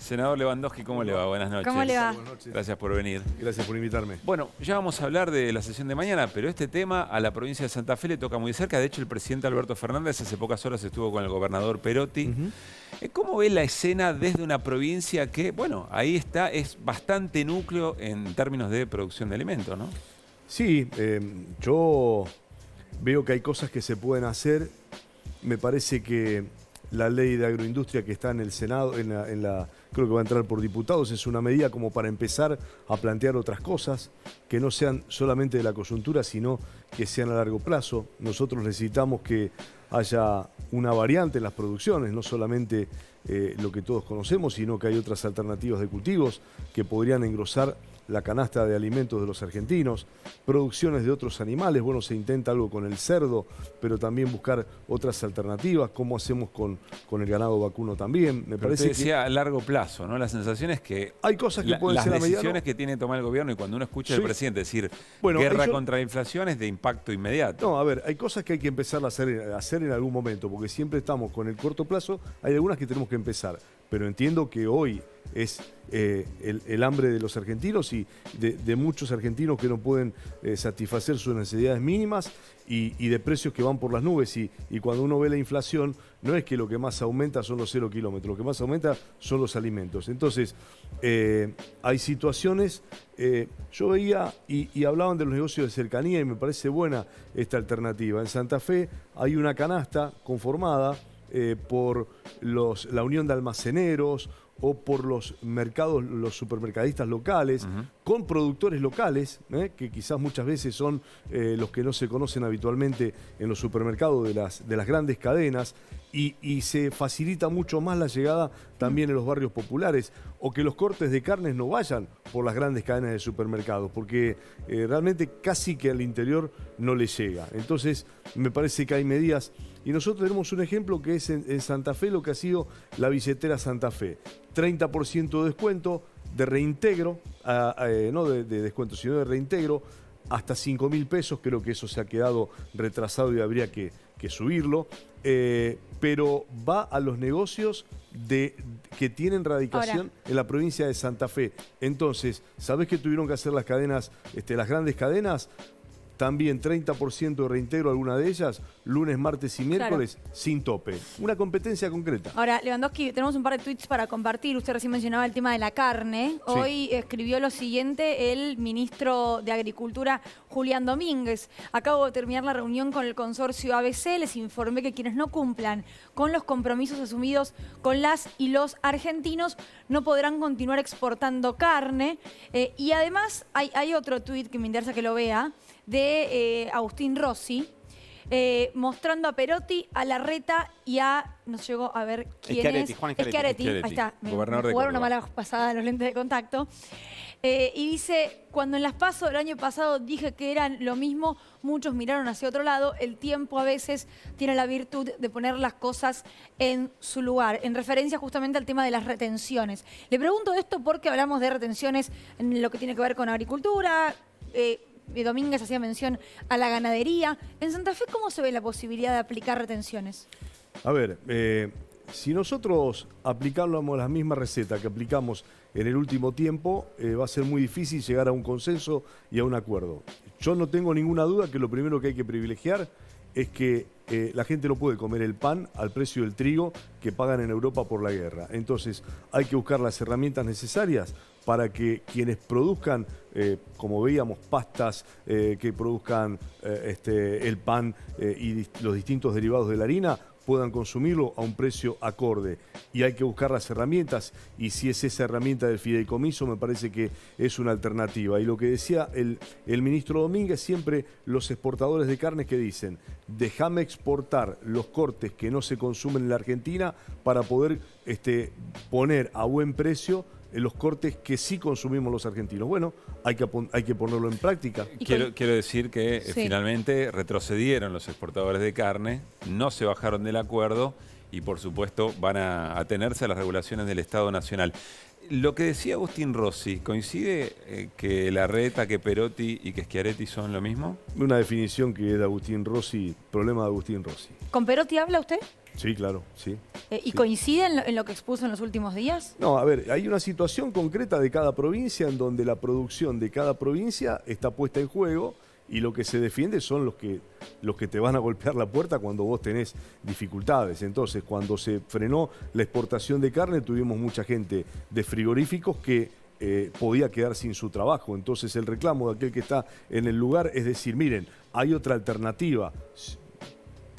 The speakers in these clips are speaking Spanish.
Senador Lewandowski, ¿cómo le va? Buenas noches. ¿Cómo le va? Buenas noches. Gracias por venir. Gracias por invitarme. Bueno, ya vamos a hablar de la sesión de mañana, pero este tema a la provincia de Santa Fe le toca muy cerca. De hecho, el presidente Alberto Fernández hace pocas horas estuvo con el gobernador Perotti. ¿Cómo ve la escena desde una provincia que, bueno, ahí está, es bastante núcleo en términos de producción de alimentos, ¿no? Sí, yo veo que hay cosas que se pueden hacer. Me parece que la ley de agroindustria que está en el Senado, creo que va a entrar por diputados, es una medida como para empezar a plantear otras cosas que no sean solamente de la coyuntura, sino que sean a largo plazo. Nosotros necesitamos que haya una variante en las producciones, no solamente lo que todos conocemos, sino que hay otras alternativas de cultivos que podrían engrosar la canasta de alimentos de los argentinos, producciones de otros animales. Bueno, se intenta algo con el cerdo, pero también buscar otras alternativas, cómo hacemos con el ganado vacuno también. Me parece Usted decía a largo plazo, ¿no? La sensación es que hay cosas que pueden ser a mediano. Las decisiones que tiene que tomar el gobierno, y cuando uno escucha al presidente decir bueno, guerra contra la inflación, es de impacto inmediato. No, a ver, hay cosas que hay que empezar a hacer en algún momento, porque siempre estamos con el corto plazo, hay algunas que tenemos que empezar, pero entiendo que hoy es el hambre de los argentinos y de muchos argentinos que no pueden satisfacer sus necesidades mínimas y de precios que van por las nubes. Y cuando uno ve la inflación, no es que lo que más aumenta son los 0 kilómetros, lo que más aumenta son los alimentos. Entonces, hay situaciones, yo veía y hablaban de los negocios de cercanía y me parece buena esta alternativa. En Santa Fe hay una canasta conformada por la Unión de Almaceneros o por los mercados, los supermercadistas locales, con productores locales, que quizás muchas veces son los que no se conocen habitualmente en los supermercados de las grandes cadenas, y se facilita mucho más la llegada también en los barrios populares, o que los cortes de carnes no vayan por las grandes cadenas de supermercados, porque realmente casi que al interior no le llega. Entonces, me parece que hay medidas, y nosotros tenemos un ejemplo que es en Santa Fe, lo que ha sido la billetera Santa Fe. 30% de descuento, de reintegro, no de descuento, sino de reintegro, hasta 5.000 pesos. Creo que eso se ha quedado retrasado y habría que subirlo. Pero va a los negocios que tienen radicación en la provincia de Santa Fe. Entonces, ¿sabés qué tuvieron que hacer las cadenas, las grandes cadenas? También 30% de reintegro, alguna de ellas, lunes, martes y miércoles, sin tope. Una competencia concreta. Ahora, Lewandowski, tenemos un par de tweets para compartir. Usted recién mencionaba el tema de la carne. Hoy escribió lo siguiente el ministro de Agricultura, Julián Domínguez. Acabo de terminar la reunión con el consorcio ABC. Les informé que quienes no cumplan con los compromisos asumidos con las y los argentinos no podrán continuar exportando carne. Y además hay otro tuit que me interesa que lo vea, de Agustín Rossi, mostrando a Perotti, a Larreta y a... No llegó a ver quién es. Juan Schiaretti. Ahí está. Gobernador de jugaron Córdoba. una mala pasada los lentes de contacto. Y dice, cuando en las PASO del año pasado dije que eran lo mismo, muchos miraron hacia otro lado. El tiempo a veces tiene la virtud de poner las cosas en su lugar, en referencia justamente al tema de las retenciones. Le pregunto esto porque hablamos de retenciones en lo que tiene que ver con agricultura. Domínguez hacía mención a la ganadería. En Santa Fe, ¿cómo se ve la posibilidad de aplicar retenciones? A ver, si nosotros aplicáramos la misma receta que aplicamos en el último tiempo, va a ser muy difícil llegar a un consenso y a un acuerdo. Yo no tengo ninguna duda que lo primero que hay que privilegiar es que la gente no puede comer el pan al precio del trigo que pagan en Europa por la guerra. Entonces hay que buscar las herramientas necesarias para que quienes produzcan, como veíamos, pastas, que produzcan el pan y los distintos derivados de la harina, puedan consumirlo a un precio acorde. Y hay que buscar las herramientas, y si es esa herramienta del fideicomiso, me parece que es una alternativa. Y lo que decía el ministro Domínguez, siempre los exportadores de carnes que dicen, déjame exportar los cortes que no se consumen en la Argentina para poder poner a buen precio los cortes que sí consumimos los argentinos. Bueno, hay que ponerlo en práctica. Quiero decir que finalmente retrocedieron los exportadores de carne, no se bajaron del acuerdo y por supuesto van a atenerse a las regulaciones del Estado Nacional. Lo que decía Agustín Rossi, ¿coincide que Larreta, que Perotti y que Schiaretti son lo mismo? Una definición que es de Agustín Rossi, problema de Agustín Rossi. ¿Con Perotti habla usted? Sí, claro, sí. ¿Y Sí. coinciden en lo que expuso en los últimos días? No, a ver, hay una situación concreta de cada provincia en donde la producción de cada provincia está puesta en juego y lo que se defiende son los que te van a golpear la puerta cuando vos tenés dificultades. Entonces, cuando se frenó la exportación de carne, tuvimos mucha gente de frigoríficos que podía quedar sin su trabajo. Entonces, el reclamo de aquel que está en el lugar es decir, miren, hay otra alternativa.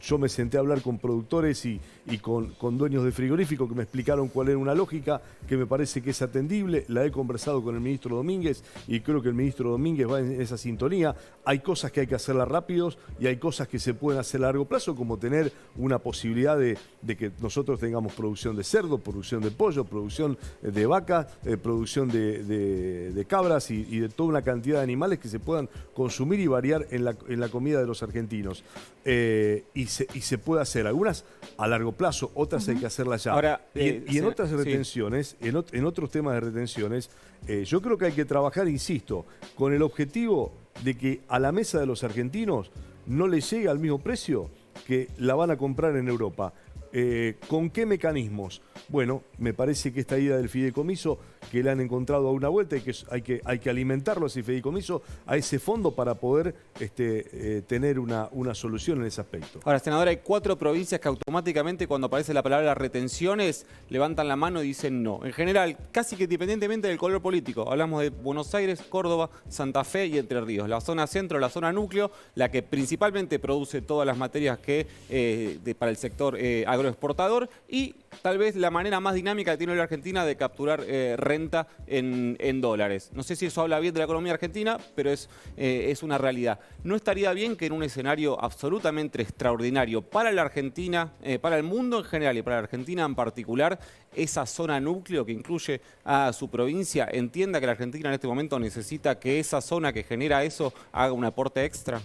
Yo me senté a hablar con productores y con dueños de frigoríficos que me explicaron cuál era una lógica que me parece que es atendible. La he conversado con el ministro Domínguez y creo que el ministro Domínguez va en esa sintonía. Hay cosas que hay que hacerlas rápidos y hay cosas que se pueden hacer a largo plazo, como tener una posibilidad de que nosotros tengamos producción de cerdo, producción de pollo, producción de vacas, producción de cabras y de toda una cantidad de animales que se puedan consumir y variar en la comida de los argentinos. Y se puede hacer algunas a largo plazo, otras hay que hacerlas ya. Ahora, y en otras sí. retenciones, en otros temas de retenciones, yo creo que hay que trabajar, insisto, con el objetivo de que a la mesa de los argentinos no les llegue al mismo precio que la van a comprar en Europa. ¿Con qué mecanismos? Bueno, me parece que esta idea del fideicomiso que le han encontrado a una vuelta y que hay que alimentarlo a ese fideicomiso, a ese fondo para poder tener una solución en ese aspecto. Ahora, senador, hay 4 provincias que automáticamente cuando aparece la palabra retenciones levantan la mano y dicen no. En general, casi que independientemente del color político. Hablamos de Buenos Aires, Córdoba, Santa Fe y Entre Ríos. La zona centro, la zona núcleo, la que principalmente produce todas las materias que para el sector agroexportador y tal vez la manera más dinámica que tiene la Argentina de capturar renta en dólares. No sé si eso habla bien de la economía argentina, pero es una realidad. ¿No estaría bien que en un escenario absolutamente extraordinario para la Argentina, para el mundo en general y para la Argentina en particular, esa zona núcleo que incluye a su provincia entienda que la Argentina en este momento necesita que esa zona que genera eso haga un aporte extra?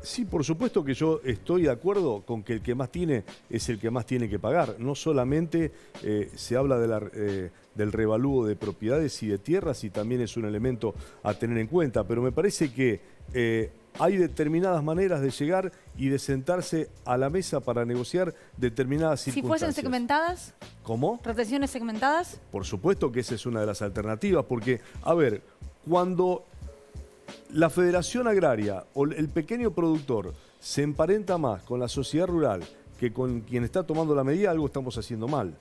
Sí, por supuesto que yo estoy de acuerdo con que el que más tiene es el que más tiene que pagar. No solamente se habla del revalúo de propiedades y de tierras, y también es un elemento a tener en cuenta, pero me parece que hay determinadas maneras de llegar y de sentarse a la mesa para negociar determinadas Si circunstancias. fuesen segmentadas, ¿Cómo? retenciones segmentadas. Por supuesto que esa es una de las alternativas, porque, a ver, cuando la Federación Agraria o el pequeño productor se emparenta más con la sociedad rural que con quien está tomando la medida, algo estamos haciendo mal.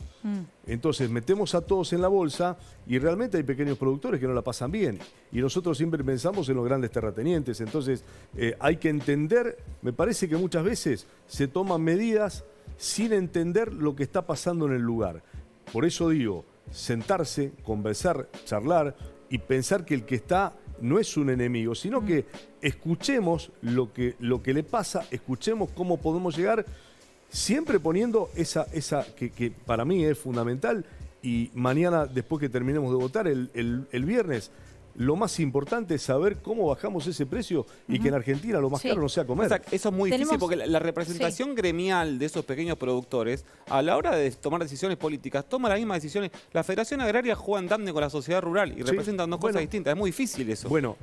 Entonces metemos a todos en la bolsa y realmente hay pequeños productores que no la pasan bien. Y nosotros siempre pensamos en los grandes terratenientes. Entonces hay que entender, me parece que muchas veces se toman medidas sin entender lo que está pasando en el lugar. Por eso digo, sentarse, conversar, charlar y pensar que el que está no es un enemigo, sino que escuchemos lo que le pasa, escuchemos cómo podemos llegar, siempre poniendo esa que para mí es fundamental. Y mañana, después que terminemos de votar, el viernes, lo más importante es saber cómo bajamos ese precio y que en Argentina lo más caro no sea comer. O sea, eso es muy difícil porque la representación Sí. gremial de esos pequeños productores, a la hora de tomar decisiones políticas, toma las mismas decisiones. La Federación Agraria juega en tándem con la sociedad rural y representan dos cosas distintas. Es muy difícil eso. Bueno,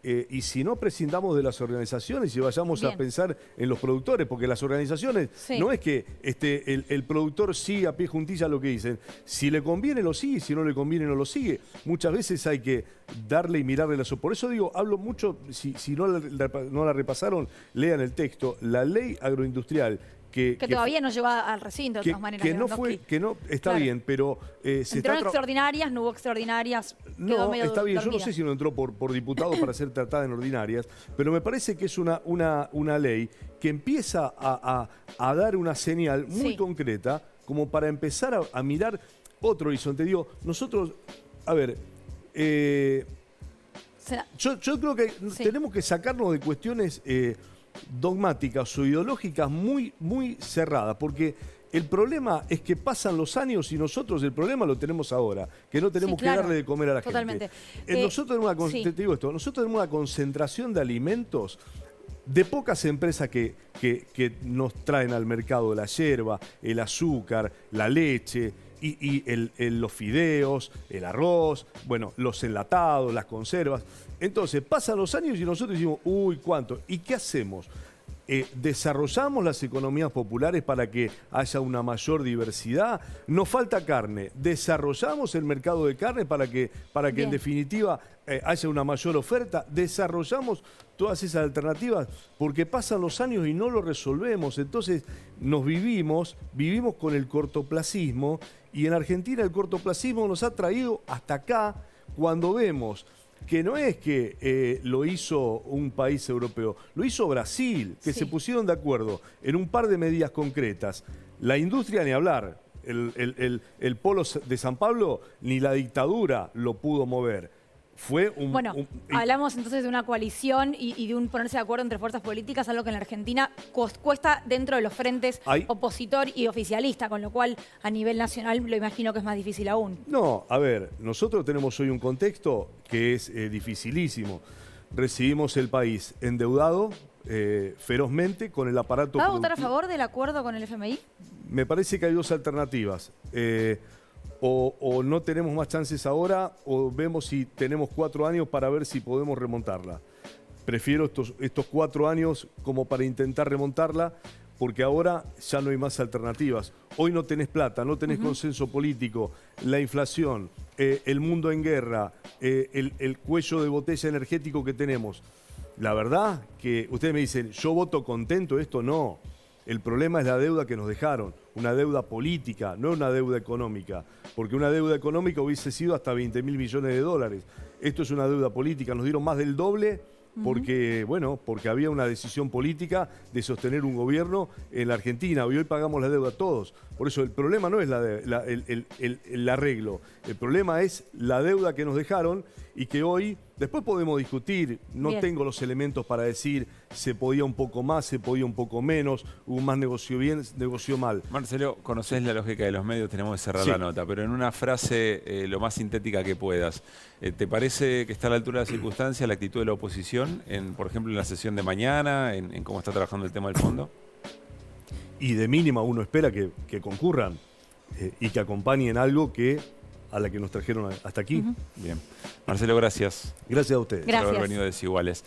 y si no prescindamos de las organizaciones y vayamos a pensar en los productores, porque las organizaciones no es que el productor siga a pie juntilla lo que dicen. Si le conviene lo sigue, si no le conviene no lo sigue. Muchas veces hay que darle y mirarle la Por eso digo, hablo mucho, si no la repasaron, lean el texto. La ley agroindustrial que todavía no llegó al recinto, de todas maneras. Está bien, pero entró en extraordinarias, no hubo extraordinarias. No, está bien, yo no sé si no entró por diputado para ser tratada en ordinarias, pero me parece que es una ley que empieza a dar una señal muy concreta como para empezar a mirar otro horizonte. Digo, nosotros, a ver, yo creo que tenemos que sacarnos de cuestiones dogmáticas o ideológicas muy, muy cerradas, porque el problema es que pasan los años y nosotros el problema lo tenemos ahora, que no tenemos que darle de comer a la gente. Nosotros tenemos una concentración de alimentos de pocas empresas que nos traen al mercado la yerba, el azúcar, la leche y los fideos, el arroz, bueno, los enlatados, las conservas. Entonces, pasan los años y nosotros decimos, uy, ¿cuánto? ¿Y qué hacemos? desarrollamos las economías populares para que haya una mayor diversidad. Nos falta carne. Desarrollamos el mercado de carne para que en definitiva haya una mayor oferta. Desarrollamos todas esas alternativas porque pasan los años y no lo resolvemos. Entonces vivimos con el cortoplacismo y en Argentina el cortoplacismo nos ha traído hasta acá cuando vemos que no es que lo hizo un país europeo, lo hizo Brasil, que se pusieron de acuerdo en un par de medidas concretas. La industria ni hablar, el polo de San Pablo ni la dictadura lo pudo mover. Fue hablamos entonces de una coalición y de un ponerse de acuerdo entre fuerzas políticas, algo que en la Argentina cuesta dentro de los frentes opositor y oficialista, con lo cual a nivel nacional lo imagino que es más difícil aún. No, a ver, nosotros tenemos hoy un contexto que es dificilísimo. Recibimos el país endeudado ferozmente con el aparato ¿Va a votar a favor del acuerdo con el FMI? Me parece que hay dos alternativas. O no tenemos más chances ahora, o vemos si tenemos 4 años para ver si podemos remontarla. Prefiero estos 4 años como para intentar remontarla, porque ahora ya no hay más alternativas. Hoy no tenés plata, no tenés consenso político, la inflación, el mundo en guerra, el cuello de botella energético que tenemos. La verdad que ustedes me dicen, yo voto contento, esto no. El problema es la deuda que nos dejaron, una deuda política, no una deuda económica, porque una deuda económica hubiese sido hasta 20.000 millones de dólares. Esto es una deuda política, nos dieron más del doble porque, porque había una decisión política de sostener un gobierno en la Argentina y hoy pagamos la deuda todos. Por eso el problema no es el arreglo, el problema es la deuda que nos dejaron y que hoy, después podemos discutir, no tengo los elementos para decir se podía un poco más, se podía un poco menos, hubo más negocio bien, negoció mal. Marcelo, conocés la lógica de los medios, tenemos que cerrar la nota, pero en una frase lo más sintética que puedas, ¿te parece que está a la altura de la circunstancia la actitud de la oposición, por ejemplo, en la sesión de mañana, en cómo está trabajando el tema del fondo? Y de mínima uno espera que concurran y que acompañen algo a la que nos trajeron hasta aquí. Bien. Marcelo, gracias. Gracias a ustedes. Gracias. Por haber venido a Desiguales.